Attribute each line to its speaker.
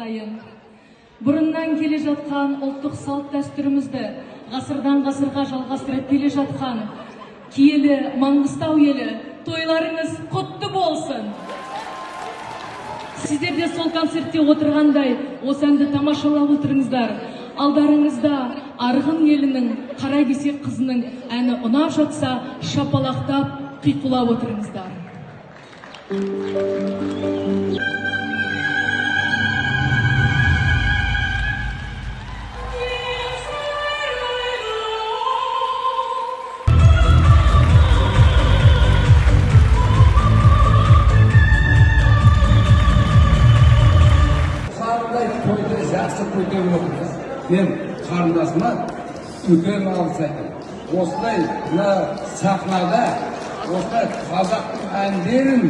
Speaker 1: сайын. Бұрыннан келе жатқан ұлттық салт дәстүрімізді ғасырдан ғасырға жалғастырып келе жатқан киелі Маңғыстау елі, тойларыңыз құтты болсын. Сіздер де сол концертте отырғандай осы әнді тамашалап отырыңыздар. Алдарыңызда Арғын елінің Қаракесек қызының әні ұнап жатса, шапалақтап, қиқулап отырыңыздар.
Speaker 2: Тойды жақсы көтеріп отырмыз. Мен қарындасыма үлкен алғыс айтамын. Осылай мына сахнада осылай қазақтың әндерін